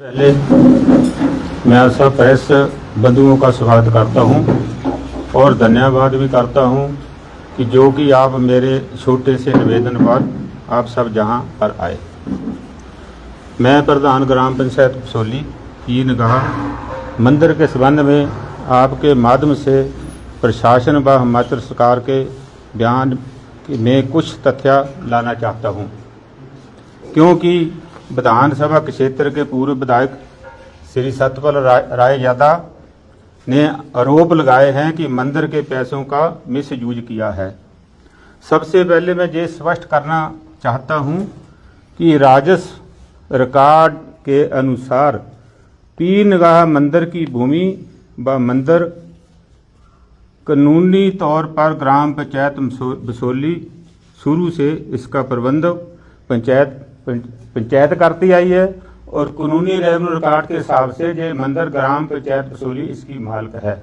पहले मैं आप सब प्रेस बंधुओं का स्वागत करता हूं और धन्यवाद भी करता हूं कि जो कि आप मेरे छोटे से निवेदन पर आप सब जहां पर आए। मैं प्रधान ग्राम पंचायत कसौली पीरनिगाह मंदिर के संबंध में आपके माध्यम से प्रशासन व हिमाचल सरकार के बयान में कुछ तथ्य लाना चाहता हूं, क्योंकि विधानसभा क्षेत्र के पूर्व विधायक श्री सतपाल राय यादव ने आरोप लगाए हैं कि मंदिर के पैसों का मिसयूज किया है। सबसे पहले मैं ये स्पष्ट करना चाहता हूं कि राजस्व रिकॉर्ड के अनुसार पीरनिगाह मंदिर की भूमि व मंदिर कानूनी तौर पर ग्राम पंचायत बसोली शुरू से इसका प्रबंध पंचायत करती आई है और कानूनी रेवेन्यू रिकॉर्ड के हिसाब से ये मंदिर ग्राम पंचायत बसोली इसकी मालिक है।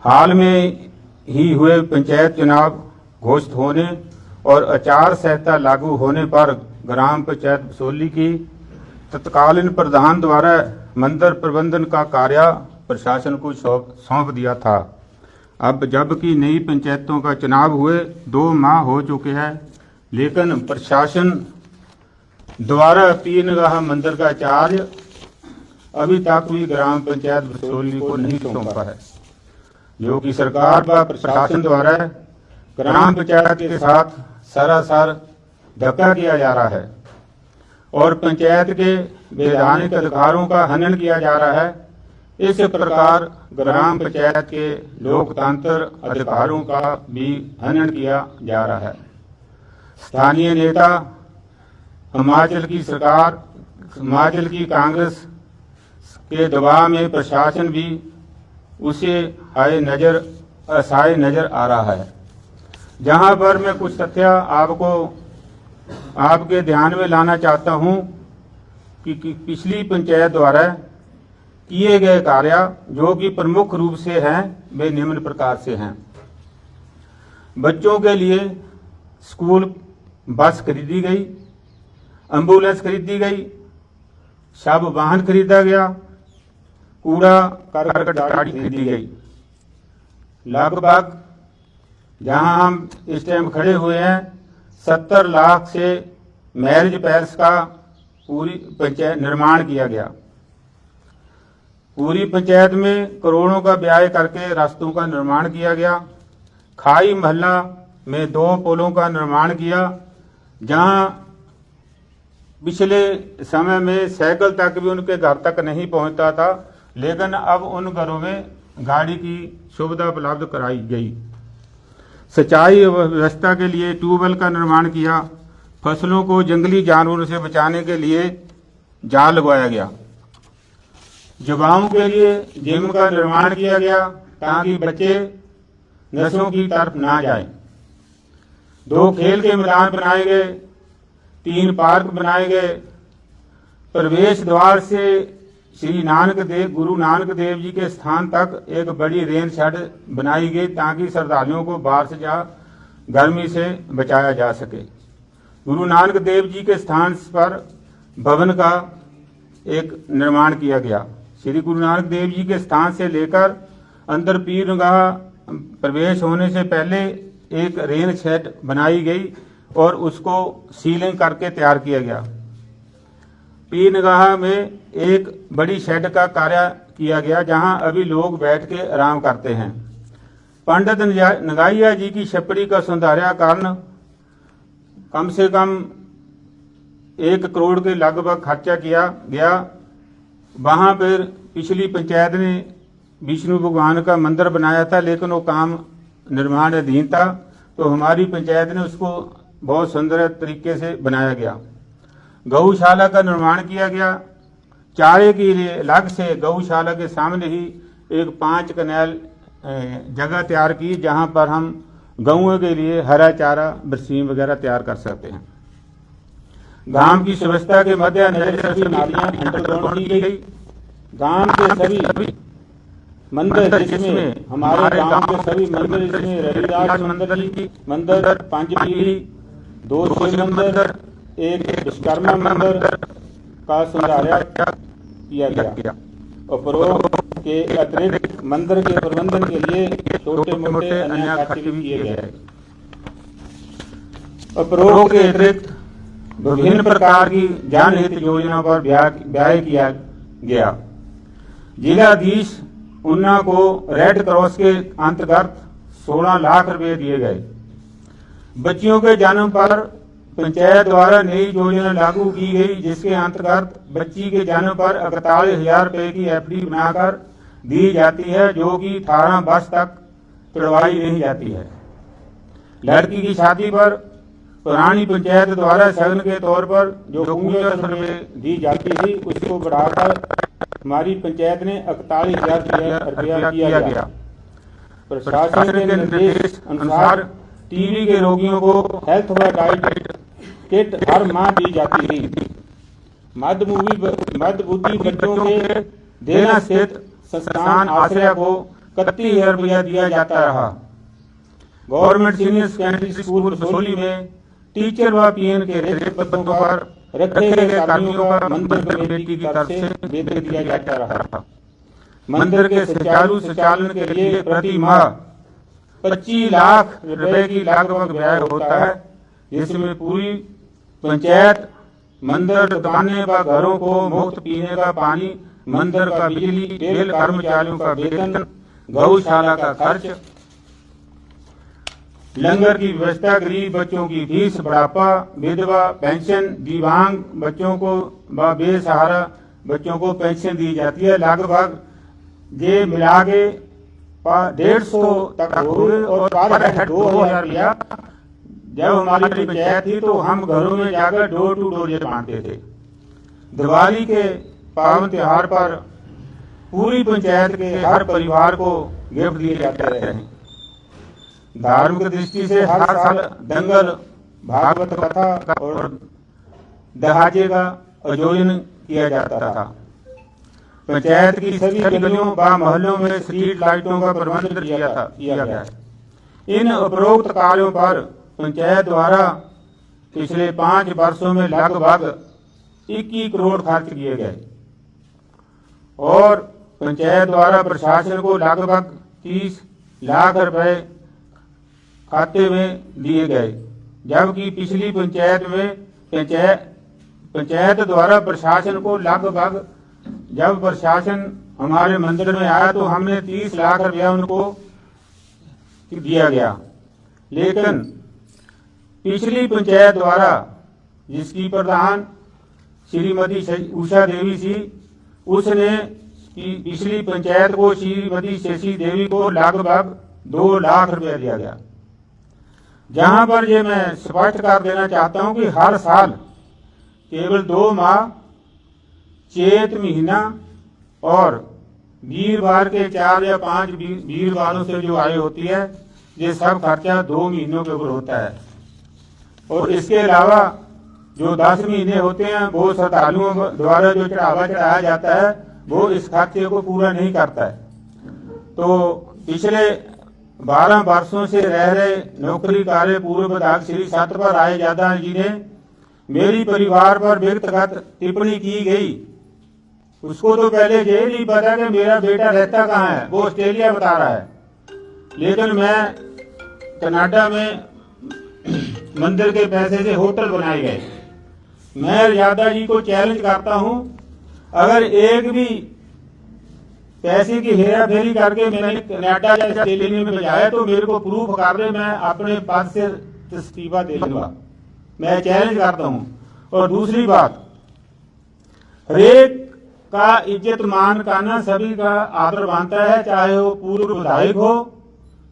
हाल में ही हुए पंचायत चुनाव घोषित होने और आचार संहिता लागू होने पर ग्राम पंचायत बसोली की तत्कालीन प्रधान द्वारा मंदिर प्रबंधन का कार्य प्रशासन को सौंप दिया था। अब जबकि नई पंचायतों का चुनाव हुए 2 माह हो चुके हैं, लेकिन प्रशासन द्वारा पीरनिगाह मंदिर का चार्ज अभी तक भी ग्राम पंचायत बसोली को नहीं सौंपा है, जो कि सरकार व प्रशासन द्वारा ग्राम पंचायत के साथ सरासर धक्का किया जा रहा है और पंचायत के वैधानिक अधिकारों का हनन किया जा रहा है। इस प्रकार ग्राम पंचायत के लोकतंत्र अधिकारों का भी हनन किया जा रहा है। स्थानीय नेता, हिमाचल की सरकार, हिमाचल की कांग्रेस के दबाव में प्रशासन भी उसे असहाय नजर आ रहा है। जहां पर मैं कुछ तथ्य आपके ध्यान में लाना चाहता हूं कि पिछली पंचायत द्वारा किए गए कार्य जो कि प्रमुख रूप से हैं वे निम्न प्रकार से हैं। बच्चों के लिए स्कूल बस खरीदी गई, एम्बुलेंस खरीदी गई, शव वाहन खरीदा गया, कूड़ा करकट गाड़ी खरीदी गई। लगभग जहां हम इस टाइम खड़े हुए हैं 70 लाख से मैरिज पैलेस का पूरी पंचायत निर्माण किया गया। पूरी पंचायत में करोड़ों का व्यय करके रास्तों का निर्माण किया गया। खाई मोहल्ला में 2 पुलों का निर्माण किया, जहां पिछले समय में साइकिल तक भी उनके घर तक नहीं पहुंचता था, लेकिन अब उन घरों में गाड़ी की सुविधा उपलब्ध कराई गई। सिंचाई व्यवस्था के लिए ट्यूबवेल का निर्माण किया। फसलों को जंगली जानवरों से बचाने के लिए जाल लगवाया गया। युवाओं के लिए जिम का निर्माण किया गया ताकि बच्चे नशों की तरफ ना जाएं। 2 खेल के मैदान बनाए गए, 3 पार्क बनाए गए। प्रवेश द्वार से गुरु नानक देव जी के स्थान तक एक बड़ी रेन शेड बनाई गई ताकि श्रद्धालुओं को बारिश या गर्मी से बचाया जा सके। गुरु नानक देव जी के स्थान पर भवन का एक निर्माण किया गया। श्री गुरु नानक देव जी के स्थान से लेकर अंदर पीरनिगाह प्रवेश होने से पहले एक रेन शेड बनाई गई और उसको सीलिंग करके तैयार किया गया। पीरनिगाह में एक बड़ी शेड का कार्य किया गया, जहां अभी लोग बैठ के आराम करते हैं। पंडित नगाइया जी की छपड़ी का सौंदर्यीकरण कम से कम 1 करोड़ के लगभग खर्चा किया गया। वहां पर पिछली पंचायत ने विष्णु भगवान का मंदिर बनाया था, लेकिन वो काम निर्माण अधीन था, तो हमारी पंचायत ने उसको बहुत सुंदर तरीके से बनाया गया। गौशाला का निर्माण किया गया। चारे के लिए अलग से गौशाला के सामने ही एक 5 कनाल जगह तैयार की, जहां पर हम गौओं के लिए हरा चारा, बरसीम वगैरह तैयार कर सकते हैं। गांव की व्यवस्था के मद्देनजर सभी नालियां अंडरग्राउंड की गई। गांव के सभी मंदिर, जिसमें हमारे गांव के सभी मंदिर, इसमें रविदास मंदिर, पंचपीढ़ी, 2 शिव मंदिर, एक विश्वकर्मा मंदिर, का सुधार किया गया। उपरोक्त के अतिरिक्त मंदिर के प्रबंधन के लिए छोटे मोटे अन्य खर्च भी किए गए। उपरोक्त के अतिरिक्त विभिन्न प्रकार की जनहित योजनाओं पर व्यय किया गया। जिलाधीश उन्ना को रेड क्रॉस के अंतर्गत 16 लाख रुपए दिए गए। बच्चियों के जन्म पर पंचायत द्वारा नई योजना लागू की गई, जिसके अंतर्गत बच्ची के जन्म पर 41,000 रुपए की एफडी बनाकर दी जाती है, जो कि 18 वर्ष तक तुड़वाई नहीं जाती है। लड़की की शादी पर पुरानी पंचायत द्वारा शगन के तौर पर जो 19 रुपए दी जाती थी, उसको बढ़ाकर हमारी पंचायत ने 41,000 रुपया किया गया। प्रशासन के निर्देश अनुसार टीबी के रोगियों को हेल्थ व डाइट किट हर माह दी जाती थी। मध्यबुद्धि बच्चों के देना स्थित संस्थान आश्रय को 31,000 रुपया दिया जाता रहा। गवर्नमेंट सीनियर सेकेंडरी स्कूल रसोली में टीचर व पीएन के रिक्त पदों पर रखे गए कर्मियों का मंदिर कमेटी की तरफ से वेतन दिया जाता रहा। मंदिर के सुचारू संचालन के लिए प्रति माह 25 लाख रुपए की लगभग व्यय होता है, जिसमें पूरी पंचायत, मंदिर, दुकानें व घरों को मुफ्त पीने का पानी, मंदिर का बिजली बिल, कर्मचारियों का वेतन, गौशाला का खर्च, लंगर की व्यवस्था, गरीब बच्चों की फीस, बुढ़ापा, विधवा पेंशन, दिव्यांग बच्चों को व बेसहारा बच्चों को पेंशन दी जाती है। लगभग ये मिला के 150 तक हो गए और पर हेड 2,000 रुपया। जब हमारी पंचायत थी तो हम घरों में जाकर डोर टू डोर ये बांटते थे। दिवाली के पावन त्योहार पर पूरी पंचायत के हर परिवार को गिफ्ट दिए जाते रहे हैं। धार्मिक दृष्टि से हर साल दंगल, भागवत कथा और दहाजे का आयोजन किया जाता था। पंचायत की सभी गलियों व मोहल्लों में स्ट्रीट लाइटों का प्रबंध किया गया। इन उपरोक्त कार्यों पर पंचायत द्वारा पिछले 5 वर्षों में लगभग 21 करोड़ खर्च किए गए और पंचायत द्वारा प्रशासन को लगभग 30 लाख रुपए खाते में दिए गए, जबकि पिछली पंचायत में पंचायत द्वारा प्रशासन को लगभग, जब प्रशासन हमारे मंदिर में आया तो हमने 30 लाख रुपया उनको दिया गया। लेकिन पिछली पंचायत द्वारा, जिसकी प्रधान श्रीमती उषा देवी थी, उसने पिछली पंचायत को श्रीमती शशि देवी को लगभग 2 लाख रुपया दिया गया। जहां पर ये मैं स्पष्ट कर देना चाहता हूं कि हर साल केवल 2 माह, चैत महीना और वीरवार के 4 या 5 वीरवारों से जो आय होती है, ये सब खर्चा 2 महीनों के ऊपर होता है। और इसके अलावा जो 10 महीने होते हैं वो श्रद्धालुओं द्वारा जो चढ़ावा चढ़ाया जाता है वो इस खर्चे को पूरा नहीं करता है। तो पिछले 12 वर्षों से रह रहे नौकरी कार्य पूर्व विधायक श्री सतपाल राय यादव जी ने मेरी परिवार पर व्यक्तिगत टिप्पणी की गई। उसको तो पहले ये नहीं पता कि मेरा बेटा रहता कहाँ है, वो ऑस्ट्रेलिया बता रहा है। लेकिन मैं कनाडा में मंदिर के पैसे से होटल बनाए गए। मैं यादव जी को चैलेंज करता हूं, अगर एक भी पैसे की हेरा फेरी करके मैंने कनाडा या ऑस्ट्रेलिया में भेजाया तो मेरे को प्रूफ कर दे, मैं अपने पद से इस्तीफा दे दूंगा। मैं चैलेंज करता हूं। और दूसरी बात, हरेक का इज्जत मान करना सभी का आदर मानता है, चाहे वो पूर्व विधायक हो,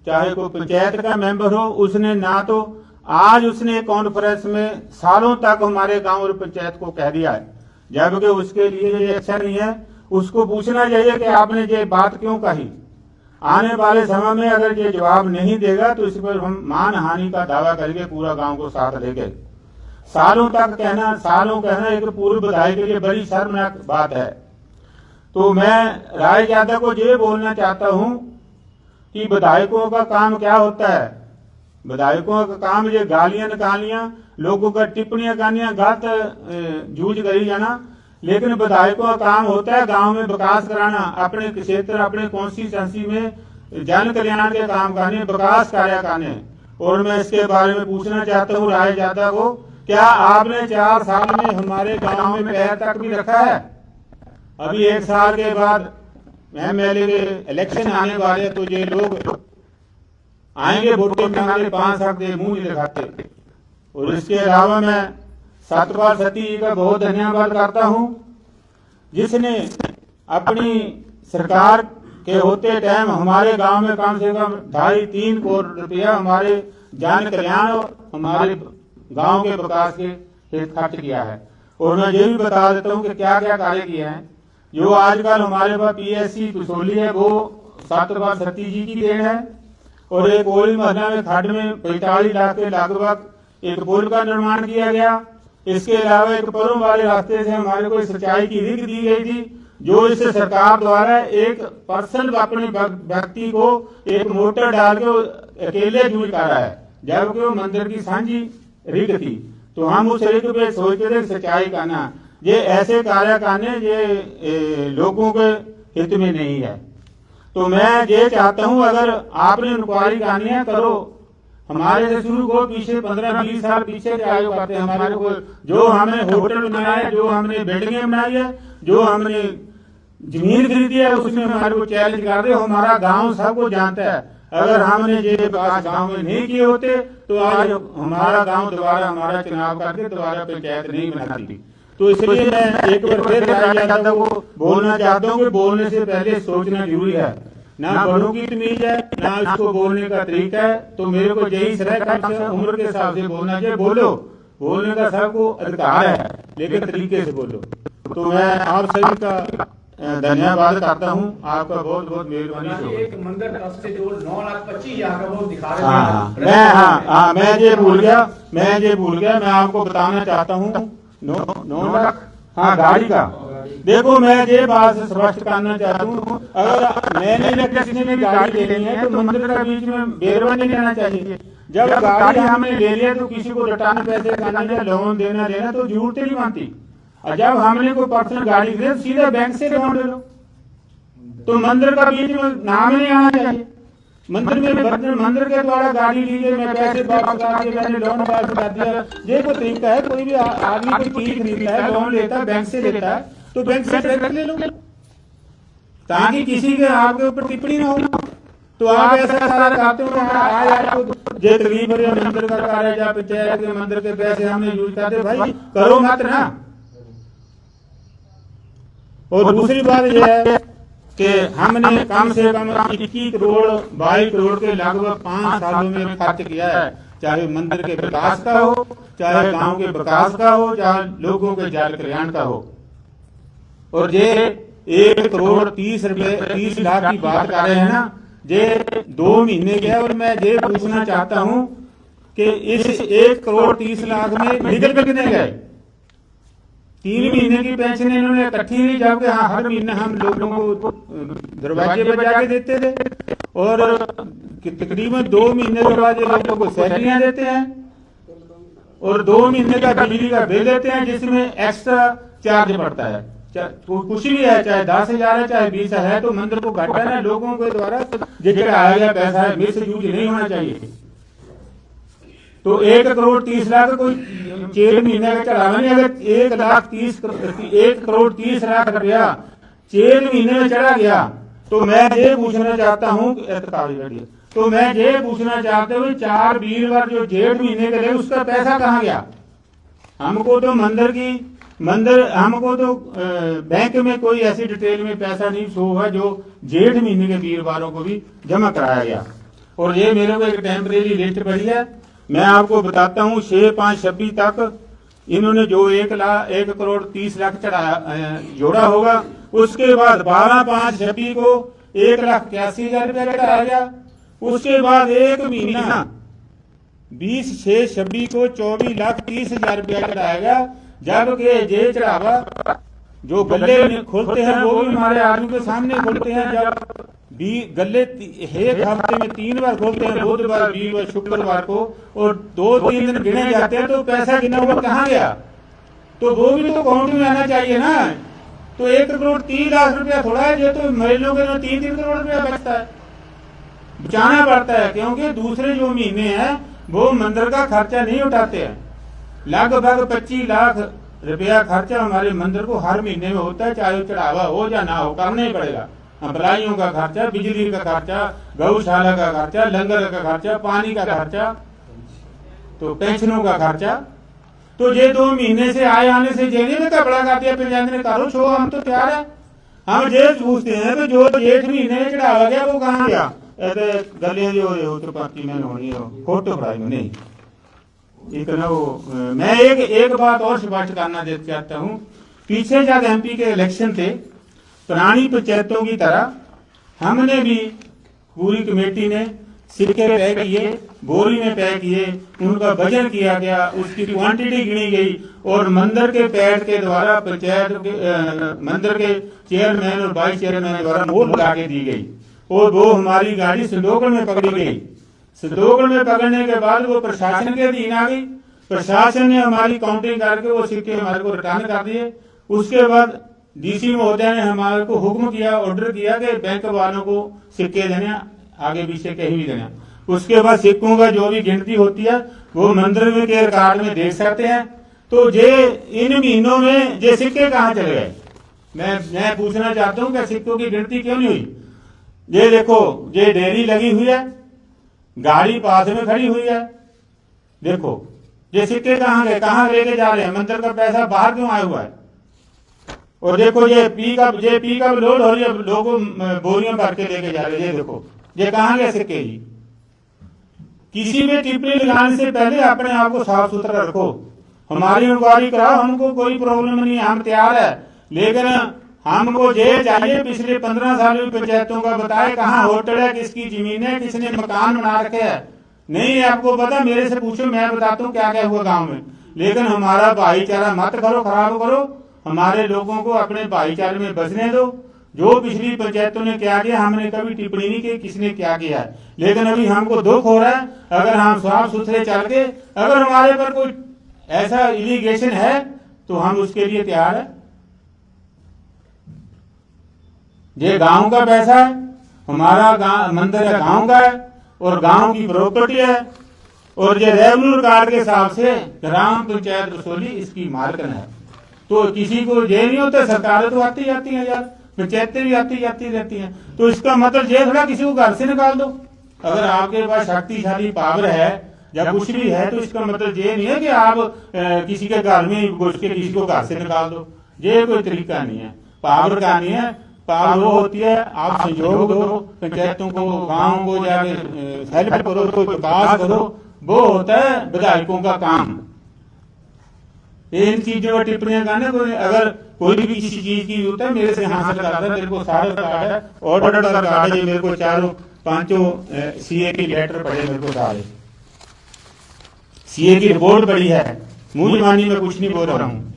चाहे कोई पंचायत का मेंबर हो। उसने ना तो आज उसने कॉन्फ्रेंस में सालों तक हमारे गांव और पंचायत को कह दिया है, जबकि उसके लिए ये अच्छा नहीं है। उसको पूछना चाहिए कि आपने ये बात क्यों कही। आने वाले समय में अगर ये जवाब नहीं देगा तो इस पर हम मानहानि का दावा करके पूरा गांव को साथ लेंगे। सालों कहना एक पूर्व विधायक के लिए बड़ी शर्मनाक बात है। तो मैं राय यादव को ये बोलना चाहता हूं कि विधायकों का काम क्या होता है। विधायकों का काम ये गालियां निकालियां, लोगों का टिप्पणियां करनियां, गलत जूझ करी जाना, लेकिन विधायकों का काम होता है गांव में विकास कराना, अपने क्षेत्र अपने कॉन्स्टिट्यूएंसी में जन कल्याण के काम करने, विकास कार्य करने। और मैं इसके बारे में पूछना चाहता हूँ राय यादव को, क्या आपने 4 साल में हमारे गांव में पैर तक भी रखा है? अभी 1 साल के बाद MLA के इलेक्शन आने वाले, तो ये लोग आएंगे वोटें मांगने, 5 हक दे मुंह नहीं दिखाते। और इसके अलावा मैं सतपाल सती जी का बहुत धन्यवाद करता हूं, जिसने अपनी सरकार के होते टाइम हमारे गांव में कम से कम 2.5-3 करोड़ रुपया हमारे जन कल्याण और हमारे गांव के विकास के हित खर्च किया है। और मैं ये भी बता देता हूं कि क्या क्या कार्य किए हैं। जो आजकल हमारे पास PSC कसौली है, वो सतपाल सती जी की देन है। और एक कोली मोहल्ला में खड्ड में 45 लाख के लगभग एक पुल का निर्माण किया गया। इसके अलावा एक परों वाले रास्ते से हमारे को सिंचाई की रिग दी गई थी, जो इस सरकार द्वारा एक पर्सन अपने व्यक्ति को एक मोटर डाल के अकेले यूज कर रहा है, जबकि वो मंदिर की सांझी रिग थी। तो हम उस रिग पे सोचते थे सिंचाई करना, ये ऐसे कार्य करने ये लोगों के हित में नहीं है। तो मैं ये चाहता हूं, अगर आपने इंक्वायरी करनी है करो, हमारे से शुरू को पीछे 15-20 साल पीछे आयोग करते हैं हमारे को, जो हमने होटल बनाया है, जो हमने बिल्डिंगें बनाई है, जो हमने जमीन खरीदी है, उसमें हमारे को चैलेंज कर दे। हमारा गांव सबको जानता है, अगर हमने ये विकास गांव में नहीं किए होते तो आज हमारा गांव दोबारा हमारा चुनाव करके दोबारा पंचायत नहीं बनाती। तो इसलिए मैं एक बार फिर यादव को बोलना चाहता हूँ कि बोलने से पहले सोचना जरूरी है। ना बड़ों की तमीज है, ना इसको बोलने का तरीका है। तो मेरे को यही सलाह, उम्र के हिसाब से बोलना चाहिए। बोलो, बोलने का सबको अधिकार है, लेकिन तरीके से बोलो। तो मैं आप सभी का धन्यवाद करता हूँ, आपका बहुत बहुत मेहरबानी। एक मंदिर ट्रस्ट से जो 9,25,000 का वो दिखा रहे हैं, मैं ये भूल गया, मैं आपको बताना चाहता हूँ 9 लाख, हाँ गाड़ी का। देखो मैं ये बात स्पष्ट करना चाहता हूँ, अगर मैंने किसी ने गाड़ी लेनी है तो मंदिर का बीच में बेरवा नहीं लेना चाहिए। जब गाड़ी हमने ले लिया तो किसी को रिटर्न पैसे करना, लोन देना लेना तो जरूरत नहीं बनती। और जब हमने कोई पर्सनल गाड़ी दे सीधा बैंक से लोन ले लो, तो मंदिर का बीच में नाम नहीं आना चाहिए। मंदिर के द्वारा गाड़ी लीजिए, मैं पैसे वापस करके मैंने लोन पास कर दिया, ये कोई तरीका है? कोई भी आदमी कोई चीज खरीदता है, लोन लेता है, बैंक से लेता है, तो बैंक से ट्रैक्टर ले लो, ताकि किसी के आपके ऊपर टिप्पणी ना हो। तो आप ऐसा सारा करते हो, आज आपको जो तकलीफ है मंदिर का कार्य या पंचायत के मंदिर के पैसे हमने यूज करते, भाई करो मत ना। और दूसरी बात यह है कि हमने कम से कम 21 करोड़ 22 करोड़ के लगभग 5 सालों में खर्च किया है, चाहे मंदिर के विकास का हो, चाहे गांव के विकास का हो, चाहे लोगों के जन कल्याण का हो। और ये 1 करोड़ 30 लाख की बात कर रहे हैं ना, ये 2 महीने गया। और मैं ये पूछना चाहता हूं कि इस 1 करोड़ 30 लाख में निकल कितने गए? 3 महीने की पेंशन इन्होंने इकट्ठी ली, जबकि हर महीने हम लोगों को दरवाजे पर जाके देते थे। और तकरीबन 2 महीने के बाद ये लोगों को सैलरियां देते हैं और 2 महीने का बिजली का बिल देते हैं, जिसमें एक्स्ट्रा चार्ज पड़ता है। कुछ भी है, चाहे 10,000 है चाहे 20 है, तो मंदिर को घाटा है, लोगों के द्वारा चढ़ाया गया पैसा है, मिस यूज नहीं होना चाहिए। तो 1 करोड़ 30 लाख कोई 6 महीने का चढ़ावा नहीं। अगर 1 करोड़ 30 लाख रुपया 6 महीने में चढ़ा गया, तो मैं ये पूछना चाहता हूँ, तो मैं ये पूछना चाहता हूँ 4 वीरवार जो जेठ महीने के लिए उसका पैसा कहाँ गया? हमको तो हमको तो बैंक में कोई ऐसी डिटेल में पैसा नहीं शो हुआ जो जेठ महीने के वीरवारों को भी जमा कराया गया। और ये मेरे को एक टेम्परेरी लिस्ट पड़ी है, मैं आपको बताता हूँ। 6/5/26 तक इन्होंने जो 1 करोड़ 30 लाख चढ़ाया जोड़ा होगा, उसके बाद 12/5/26 को 1,81,000 रुपया चढ़ाया गया। उसके बाद एक महीना 20/6/26 को 24,30,000 रुपया चढ़ाया गया। जबकि ये चढ़ावा जो गले खोलते हैं वो भी हमारे आदमी के सामने खोलते हैं। जब गले एक हफ्ते में 3 बार खोलते हैं, बुधवार, वीरवार, शुक्रवार को, और 2-3 दिन गिने जाते हैं, तो पैसा गिना हुआ कहाँ गया? तो वो भी तो अकाउंट में आना चाहिए ना। तो 1,30,00,000 थोड़ा है, जो तो महिलाओं के 3-3 करोड़ रुपया बचता है, बचाना पड़ता है, क्योंकि दूसरे जो महीने हैं वो मंदिर का खर्चा नहीं उठाते हैं। लगभग 25 लाख रुपया खर्चा हमारे मंदिर को हर महीने में होता है, चाहे चढ़ावा हो या ना हो, करना ही पड़ेगा। अम्प्लाइयों का खर्चा, बिजली का खर्चा, गौशाला का खर्चा, लंगर का खर्चा, पानी का खर्चा, तो पेंशनों का खर्चा। तो ये 2 महीने से आने से जेने में कपड़ा का दिया, फिर जाने करो छो, हम तो तैयार है। हम ये पूछते हैं कि जो जेठ महीने में चढ़ावा गया वो कहाँ गया? गले जो तो पार्टी में होनी हो फोटो पढ़ाई में नहीं इतना वो। मैं एक बात और स्पष्ट करना चाहता हूँ। पीछे जब एमपी के इलेक्शन थे, पुरानी पंचायतों की तरह हमने भी पूरी कमेटी ने सिक्के तय किए, बोरी में तय किए, उनका वजन किया गया, उसकी क्वांटिटी गिनी गई और मंदिर के पैड के द्वारा पंचायत के मंदिर के चेयरमैन और वाइस चेयरमैन द्वारा मोहर लगा के दी गई और वो हमारी गाड़ी संदोकड़ में पकड़ी गई। संदोकड़ में पकड़ने के बाद वो प्रशासन के अधीन आ गई। प्रशासन ने हमारी काउंटिंग करके वो सिक्के हमारे को रिटर्न कर दिए। उसके बाद डीसी महोदय ने हमारे को हुक्म किया, ऑर्डर किया कि बैंक वालों को सिक्के देने, आगे पीछे कहीं भी देना। उसके बाद सिक्कों का जो भी गिनती होती है वो मंदिर में के रिकॉर्ड में देख सकते हैं। तो ये इन महीनों में ये सिक्के कहाँ चले गए? मैं पूछना चाहता हूँ कि सिक्कों की गिनती क्यों नहीं हुई? ये देखो, ये डेयरी लगी हुई है, गाड़ी पास में खड़ी हुई है, देखो ये सिक्के कहाँ गए, कहाँ लेके जा रहे हैं? मंदिर का पैसा बाहर क्यों आया हुआ है? और देखो ये पिकअप लोड हो रही है, लोग बोरियां भर के लेके जा रहे हैं। ये देखो ये कहाँ गए सिक्के जी? किसी में टिप्पणी लगाने से पहले अपने आप को साफ सुथरा रखो। हमारी इंक्वायरी कराओ, हमको कोई प्रॉब्लम नहीं, हम तैयार है। लेकिन हमको ये चाहिए पिछले 15 साल में पंचायतों का बताए कहाँ होटल है, किसकी जमीन है, किसने मकान बना रखे है। नहीं आपको पता, मेरे से पूछो, मैं बताता हूँ क्या क्या हुआ गाँव में। लेकिन हमारा भाईचारा मत करो, खराब करो, हमारे लोगों को अपने भाईचारे में बसने दो। जो पिछली पंचायतों ने क्या किया हमने कभी टिप्पणी नहीं की किसने क्या किया है। लेकिन अभी हमको दुख हो रहा है, अगर हम साफ सुथरे चल के, अगर हमारे पर कोई ऐसा इलीगेशन है तो हम उसके लिए तैयार है। ये गांव का पैसा है, हमारा मंदिर है गांव का है और गांव की प्रॉपर्टी है और ये रेवेन्यू कार्ड के हिसाब से ग्राम पंचायत रसोली इसकी मालकन है। तो किसी को ये नहीं होता, सरकारें तो आती जाती हैं यार, पंचायतें भी आती जाती रहती हैं। तो इसका मतलब ये थोड़ा किसी को घर से निकाल दो। अगर आपके पास शक्तिशाली पावर है या कुछ भी है तो इसका मतलब ये नहीं है कि आप किसी के घर में घुस के किसी को घर से निकाल दो। ये कोई तरीका नहीं है, पावर का नहीं है। पावर वो होती है आप सहयोग दो पंचायतों को, गाँव को जाके हेल्प करो, कोई विकास करो, वो होता है विधायकों का काम। इन चीजों पर टिप्पणियां करने को, अगर कोई भी किसी चीज की जरूरत है मेरे से हासिल करता है। मेरे को सारा कार्ड है, ऑर्डर का कार्ड है, मेरे को 4-5 सीए की लेटर पड़े, मेरे को सारे सीए की रिपोर्ट पड़ी है। मुंह जबानी में कुछ नहीं बोल रहा हूँ।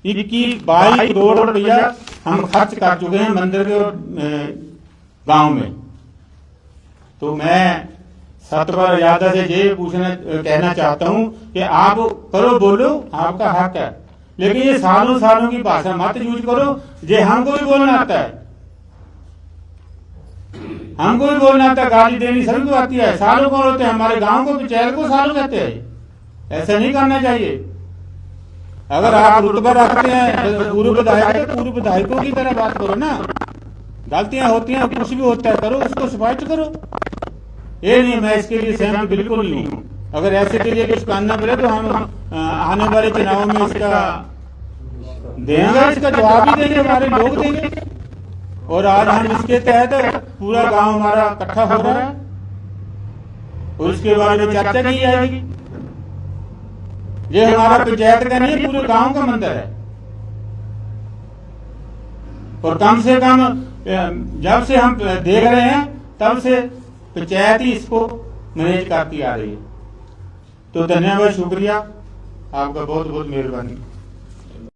22 करोड़ रुपया हम खर्च कर चुके हैं मंदिर के गांव में। तो मैं सतवर यादव से ये कहना चाहता हूं कि आप करो, बोलो, आपका हक है, लेकिन ये सालों सालों की भाषा मत यूज करो। ये हमको भी बोलना आता है, हमको भी बोलना आता है, गाली देनी सभी को आती है। सालों कौन होते हैं? हमारे गांव को पंचायत को सालों कहते हैं। ऐसा नहीं करना चाहिए। अगर आप रुतबा रखते हैं पूर्व विधायक, पूर्व विधायकों की तरह बात करो ना। गलतियां होती हैं, कुछ भी होता है, करो उसको स्पष्ट करो। ये नहीं, मैं इसके लिए सहमत बिल्कुल नहीं हूँ। अगर ऐसे के लिए कुछ करना पड़े तो हम आने वाले चुनाव में इसका देंगे, इसका जवाब भी देंगे, हमारे लोग देंगे। और आज हम इसके तहत पूरा गांव हमारा इकट्ठा हो रहा है और उसके बारे में चर्चा की जाएगी। ये हमारा पंचायत का नहीं है, पूरे गांव का मंदिर है। और कम से कम जब से हम देख रहे हैं तब से पंचायत ही इसको मैनेज करती आ रही है। तो धन्यवाद, शुक्रिया आपका, बहुत बहुत मेहरबानी।